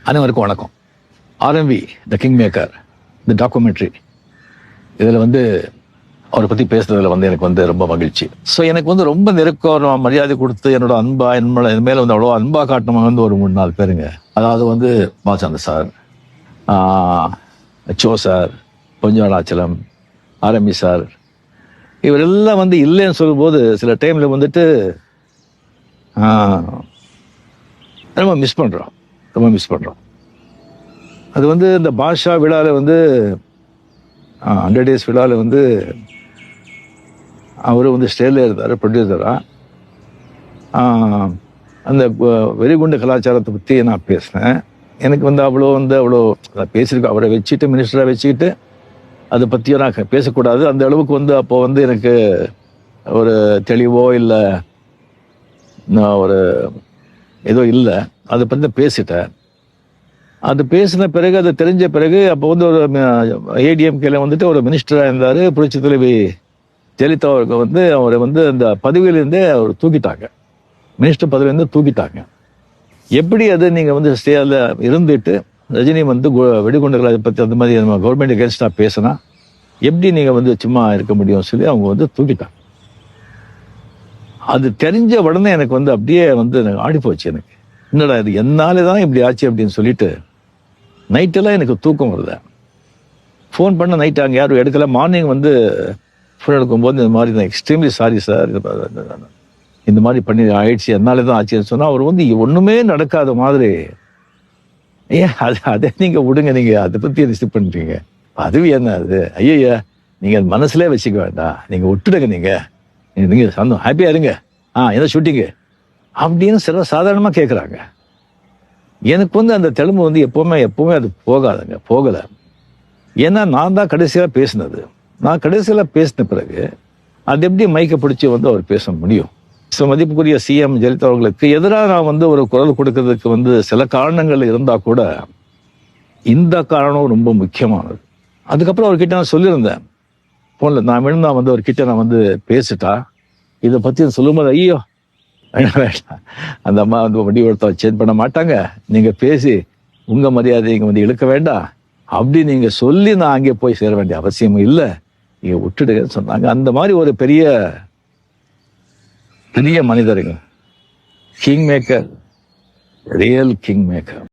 அனைவருக்கும் வணக்கம். RMV the kingmaker the documentary, இதில் அவரை பற்றி பேசுறதுல எனக்கு ரொம்ப மகிழ்ச்சி. ஸோ எனக்கு ரொம்ப நெருக்கம் மரியாதை கொடுத்து என்னோட அன்பா என் மேலே அவ்வளோ அன்பா காட்டினவங்க ஒரு 3-4 பேருங்க. அதாவது Balachandra sir, Cho sir, Ponjavanachalam, RMP sir, இவரெல்லாம் இல்லைன்னு சொல்லும்போது சில டைமில் ரொம்ப மிஸ் பண்ணுறோம். அது இந்த பாஷா விழாவில் 100 days விழாவில் அவர் ஸ்டேஜில் இருந்தார் ப்ரொடியூசராக. அந்த வெறிகுண்டு கலாச்சாரத்தை பற்றி நான் பேசினேன். எனக்கு அவ்வளோ பேசியிருக்கேன். அவரை வச்சுட்டு மினிஸ்டராக வச்சுக்கிட்டு அதை பற்றியும் நான் பேசக்கூடாது. அந்த அளவுக்கு அப்போ எனக்கு ஒரு தெளிவோ இல்லை ஒரு ஏதோ இல்லை. அதை பற்றி பேசிட்டேன். அது பேசின பிறகு, அது தெரிஞ்ச பிறகு அப்போ ஒரு ஏடிஎம்கேல ஒரு மினிஸ்டராக இருந்தார் புரட்சி தலைவி ஜெயலலிதா அவருக்கு அவரை அந்த பதவியிலேருந்தே அவர் தூக்கிட்டாங்க. மினிஸ்டர் பதவியிலேருந்து தூக்கிட்டாங்க. எப்படி அது நீங்கள் ஸ்டேல இருந்துட்டு ரஜினி வெடிகுண்டுகளை பற்றி அந்த மாதிரி நம்ம கவர்மெண்ட் அகேன்ஸ்டாக பேசினா எப்படி நீங்கள் சும்மா இருக்க முடியும்னு சொல்லி அவங்க தூக்கிட்டாங்க. அது தெரிஞ்ச உடனே எனக்கு அப்படியே எனக்கு ஆடி போச்சு. எனக்கு என்னடா இது என்னாலே தான் இப்படி ஆச்சு அப்படின்னு சொல்லிட்டு நைட்டெல்லாம் எனக்கு தூக்கம் வருது. ஃபோன் பண்ண நைட்டு அங்கே யாரும் எடுக்கல. மார்னிங் ஃபோன் எடுக்கும்போது இந்த மாதிரி தான் எக்ஸ்ட்ரீம்லி சாரி சார், இந்த மாதிரி பண்ணி ஆயிடுச்சு, என்னாலே தான் ஆச்சுன்னு சொன்னால் அவர் ஒன்றுமே நடக்காத மாதிரி, ஏன் அதே நீங்கள் விடுங்க, நீங்கள் அதை பற்றி ரிசீவ் பண்ணுறீங்க, அதுவும் என்ன அது, ஐயா நீங்கள் அது மனசுலேயே வச்சுக்க வேண்டாம், நீங்கள் விட்டுடுங்க, நீங்கள் சந்தோம் ஹாப்பியாக இருங்க, என்ன ஷூட்டிங்கு அப்படின்னு சில சாதாரணமாக கேட்குறாங்க. எனக்கு அந்த தெலுங்கு எப்போவுமே அது போகலை. ஏன்னா நான் தான் கடைசியாக பேசினது. நான் கடைசியில் பேசின பிறகு அது எப்படி மைக்கை பிடிச்சி அவர் பேச முடியும்? ஸோ மதிப்புக்குரிய சிஎம் ஜெயலலிதா அவர்களுக்கு எதிராக நான் ஒரு குரல் கொடுக்கறதுக்கு சில காரணங்கள் இருந்தால் கூட இந்த காரணம் ரொம்ப முக்கியமானது. அதுக்கப்புறம் அவர்கிட்ட நான் சொல்லியிருந்தேன் ஃபோனில், நான் விழுந்தா அவர்கிட்ட நான் பேசிட்டா இதை பற்றி சொல்லும்போது, ஐயோ வேண்டாம், அந்த அம்மா முடிவெடுத்த சேஞ்ச் பண்ண மாட்டாங்க, நீங்க பேசி உங்க மரியாதை இங்க இழுக்க வேண்டாம், அப்படி நீங்க சொல்லி நான் அங்கே போய் சேர வேண்டிய அவசியமும் இல்லை, நீங்க விட்டுடுங்கன்னு சொன்னாங்க. அந்த மாதிரி ஒரு பெரிய பெரிய மனிதருங்க, kingmaker, real king maker.